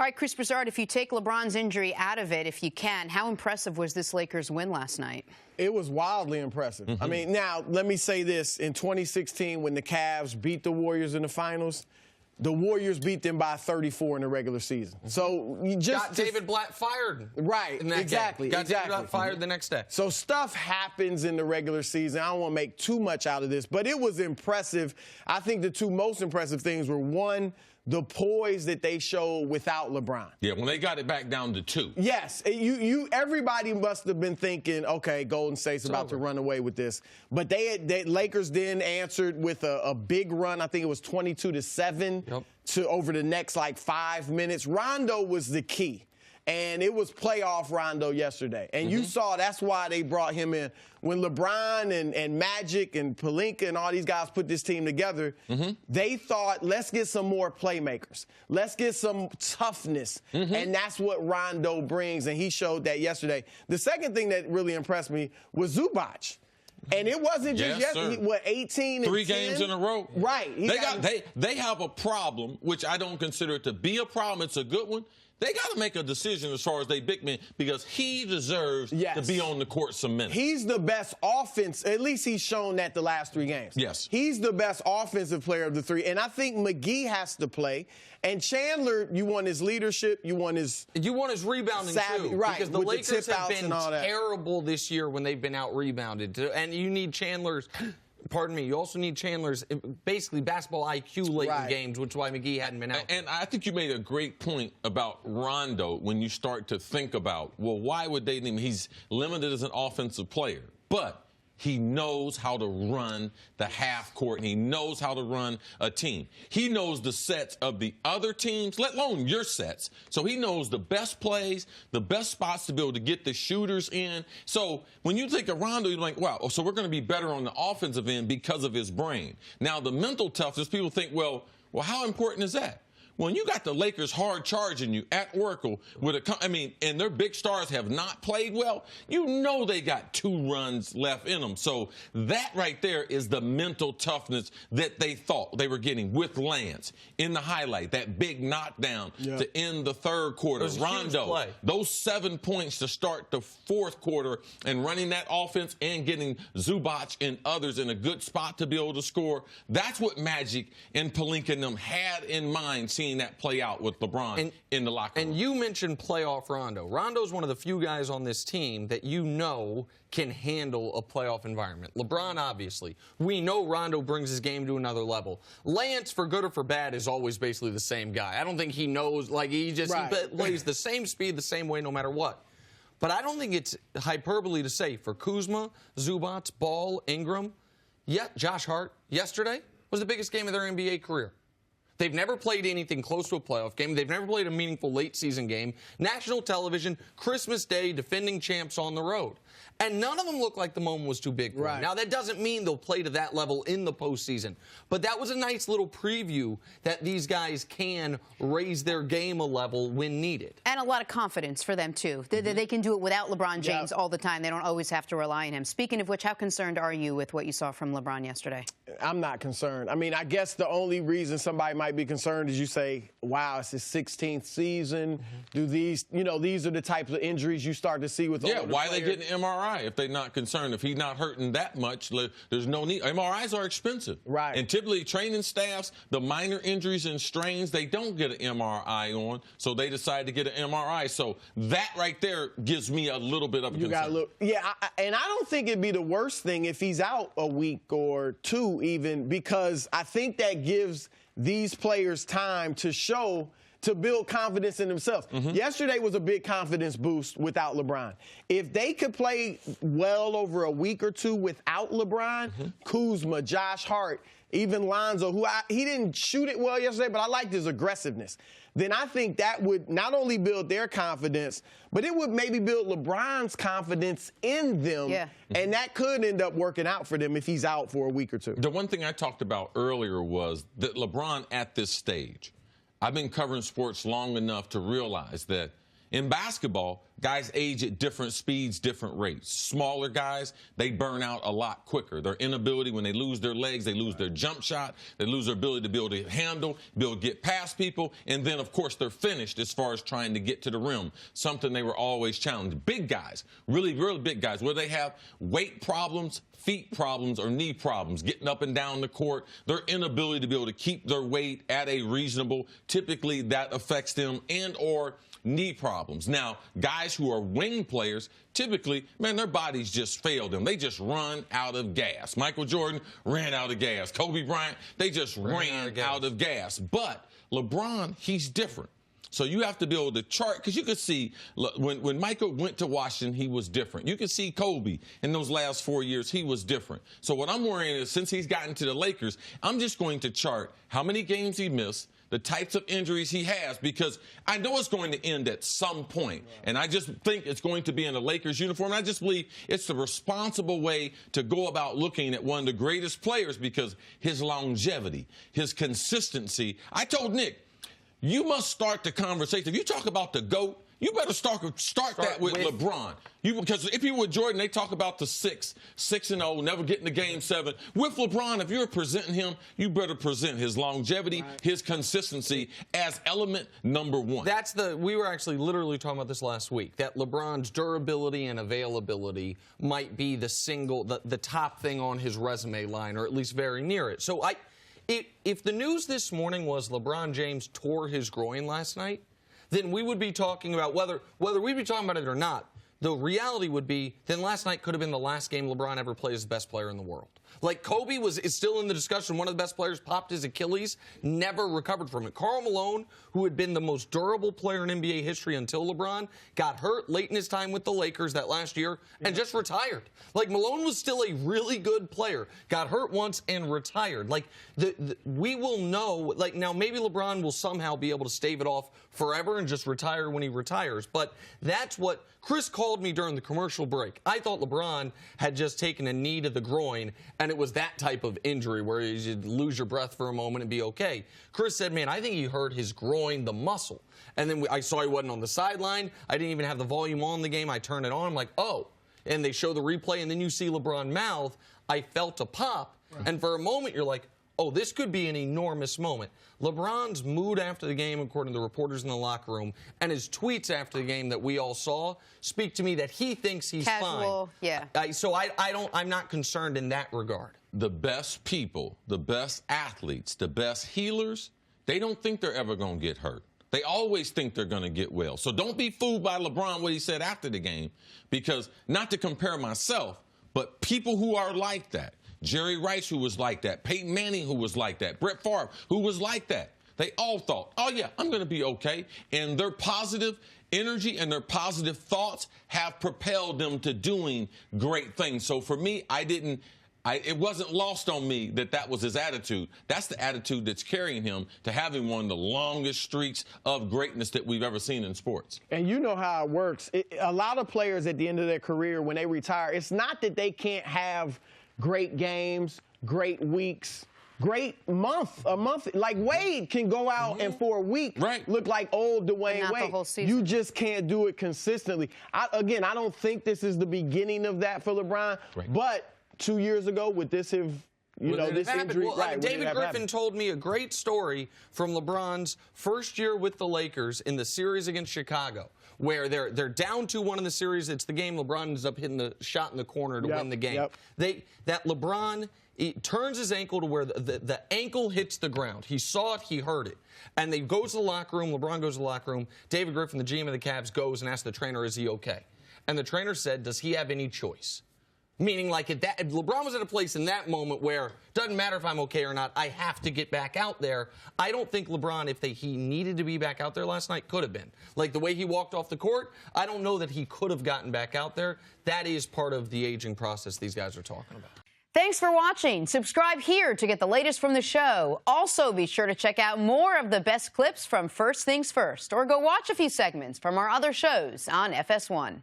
All right, Cris Broussard, if you take LeBron's injury out of it, if you can, how impressive was this Lakers win last night? It was wildly impressive. I mean, now, let me say this. In 2016, when the Cavs beat the Warriors in the finals, the Warriors beat them by 34 in the regular season. So you just got David Blatt fired. Right, in that exactly. Game. Got David Blatt fired the next day. So stuff happens in the regular season. I don't want to make too much out of this, but it was impressive. I think the two most impressive things were, one, the poise that they showed without LeBron. Yeah, when they got it back down to 2. Yes, everybody must have been thinking, okay, Golden State's about to run away with this. But they Lakers then answered with a big run. I think it was 22-7 to over the next like 5 minutes. Rondo was the key. And it was playoff Rondo yesterday. And you saw that's why they brought him in. When LeBron and Magic and Pelinka and all these guys put this team together, they thought, let's get some more playmakers. Let's get some toughness. And that's what Rondo brings, and he showed that yesterday. The second thing that really impressed me was Zubac. And it wasn't just yesterday. What, 18 and 3 10? games in a row? Right. They have a problem, which I don't consider it to be a problem. It's a good one. They got to make a decision as far as they big man, because he deserves to be on the court some minutes. He's the best offense. At least he's shown that the last 3 games. Yes. He's the best offensive player of the 3. And I think McGee has to play. And Chandler, you want his leadership. You want his rebounding, too. Right. Because the Lakers have been terrible this year when they've been out-rebounded. And you need Chandler's... Pardon me, you also need Chandler's basically basketball IQ late in games, which is why McGee hadn't been out. And I think you made a great point about Rondo when you start to think about, well, why would they name him? He's limited as an offensive player, but he knows how to run the half court, and he knows how to run a team. He knows the sets of the other teams, let alone your sets. So he knows the best plays, the best spots to be able to get the shooters in. So when you think of Rondo, you're like, wow, so we're going to be better on the offensive end because of his brain. Now, the mental toughness, people think, well, how important is that? When you got the Lakers hard charging you at Oracle with and their big stars have not played well, you know they got 2 runs left in them. So that right there is the mental toughness that they thought they were getting with Lance in the highlight, that big knockdown to end the 3rd quarter. Rondo, those 7 points to start the 4th quarter and running that offense and getting Zubac and others in a good spot to be able to score. That's what Magic and Pelinka and them had in mind, seeing that play out with LeBron in the locker room. And you mentioned playoff Rondo. Rondo's one of the few guys on this team that you know can handle a playoff environment. LeBron, obviously. We know Rondo brings his game to another level. Lance, for good or for bad, is always basically the same guy. I don't think he knows, like, he plays the same speed, the same way, no matter what. But I don't think it's hyperbole to say for Kuzma, Zubac, Ball, Ingram, Josh Hart, yesterday was the biggest game of their NBA career. They've never played anything close to a playoff game. They've never played a meaningful late-season game. National television, Christmas Day, defending champs on the road. And none of them look like the moment was too big for them. Now, that doesn't mean they'll play to that level in the postseason. But that was a nice little preview that these guys can raise their game a level when needed. And a lot of confidence for them, too. They can do it without LeBron James all the time. They don't always have to rely on him. Speaking of which, how concerned are you with what you saw from LeBron yesterday? I'm not concerned. I mean, I guess the only reason somebody might be concerned is you say, wow, it's his 16th season. Do these, these are the types of injuries you start to see with older why players. are they getting MRI if they're not concerned? If he's not hurting that much, there's no need. MRIs are expensive. Right. And typically training staffs, the minor injuries and strains, they don't get an MRI on, so they decide to get an MRI. So that right there gives me a little bit of a concern. And I don't think it'd be the worst thing if he's out a week or 2 even, because I think that gives these players time to build confidence in themselves. Yesterday was a big confidence boost without LeBron. If they could play well over a week or 2 without LeBron, Kuzma, Josh Hart, even Lonzo, he didn't shoot it well yesterday, but I liked his aggressiveness, then I think that would not only build their confidence, but it would maybe build LeBron's confidence in them. And that could end up working out for them if he's out for a week or 2. The one thing I talked about earlier was that LeBron at this stage, I've been covering sports long enough to realize that in basketball, guys age at different speeds, different rates. Smaller guys, they burn out a lot quicker. Their inability, when they lose their legs, they lose their jump shot, they lose their ability to be able to handle, be able to get past people, and then, of course, they're finished as far as trying to get to the rim, something they were always challenged. Big guys, really, really big guys, where they have weight problems, feet problems, or knee problems, getting up and down the court, their inability to be able to keep their weight at a reasonable, typically that affects them, and or knee problems. Now, guys who are wing players, typically, man, their bodies just fail them. They just run out of gas. Michael Jordan ran out of gas. Kobe Bryant, they just ran out of gas. But LeBron, he's different. So you have to be able to chart, because you could see when Michael went to Washington, he was different. You could see Kobe in those last 4 years, he was different. So what I'm worrying is, since he's gotten to the Lakers, I'm just going to chart how many games he missed, the types of injuries he has, because I know it's going to end at some point. And I just think it's going to be in a Lakers uniform. And I just believe it's the responsible way to go about looking at one of the greatest players, because his longevity, his consistency. I told Nick, you must start the conversation. If you talk about the GOAT, you better start that with LeBron. Because if you were Jordan, they talk about the 6-0, never getting to Game 7. With LeBron, if you're presenting him, you better present his longevity, his consistency as element number one. We were actually literally talking about this last week, that LeBron's durability and availability might be the top thing on his resume line, or at least very near it. So if the news this morning was LeBron James tore his groin last night, then we would be talking about whether we'd be talking about it or not. The reality would be, then last night could have been the last game LeBron ever played as the best player in the world. Like, Kobe is still in the discussion. One of the best players popped his Achilles, never recovered from it. Karl Malone, who had been the most durable player in NBA history until LeBron, got hurt late in his time with the Lakers that last year and just retired. Like, Malone was still a really good player, got hurt once and retired. Like, we will know, like, now maybe LeBron will somehow be able to stave it off forever and just retire when he retires. But that's what Cris called me during the commercial break. I thought LeBron had just taken a knee to the groin, and it was that type of injury where you'd lose your breath for a moment and be okay. Cris said, man, I think he hurt his groin, the muscle. And then I saw he wasn't on the sideline. I didn't even have the volume on the game. I turned it on. I'm like, oh. And they show the replay, and then you see LeBron mouth, I felt a pop. Right. And for a moment, you're like, oh, this could be an enormous moment. LeBron's mood after the game, according to the reporters in the locker room, and his tweets after the game that we all saw speak to me that he thinks he's Casual, fine. Yeah. So I'm not concerned in that regard. The best people, the best athletes, the best healers, they don't think they're ever going to get hurt. They always think they're going to get well. So don't be fooled by LeBron, what he said after the game, because not to compare myself, but people who are like that. Jerry Rice, who was like that. Peyton Manning, who was like that. Brett Favre, who was like that. They all thought, oh, yeah, I'm going to be okay. And their positive energy and their positive thoughts have propelled them to doing great things. So for me, it wasn't lost on me that was his attitude. That's the attitude that's carrying him to having one of the longest streaks of greatness that we've ever seen in sports. And you know how it works. A lot of players at the end of their career, when they retire, it's not that they can't have great games, great weeks, great a month. Like Wade can go out and for a week look like old Dwayne Wade. The whole season. You just can't do it consistently. I don't think this is the beginning of that for LeBron. Right. But 2 years ago, would this have, this injury? Well, David Griffin told me a great story from LeBron's first year with the Lakers in the series against Chicago, where they're down 2-1 in the series. It's the game LeBron ends up hitting the shot in the corner to win the game. That LeBron turns his ankle to where the ankle hits the ground. He saw it. He heard it. And they goes to the locker room. LeBron goes to the locker room. David Griffin, the GM of the Cavs, goes and asks the trainer, is he okay? And the trainer said, does he have any choice? Meaning, like, LeBron was at a place in that moment where doesn't matter if I'm okay or not, I have to get back out there. I don't think LeBron, if he needed to be back out there last night, could have been. Like, the way he walked off the court, I don't know that he could have gotten back out there. That is part of the aging process these guys are talking about. Thanks for watching. Subscribe here to get the latest from the show. Also, be sure to check out more of the best clips from First Things First, or go watch a few segments from our other shows on FS1.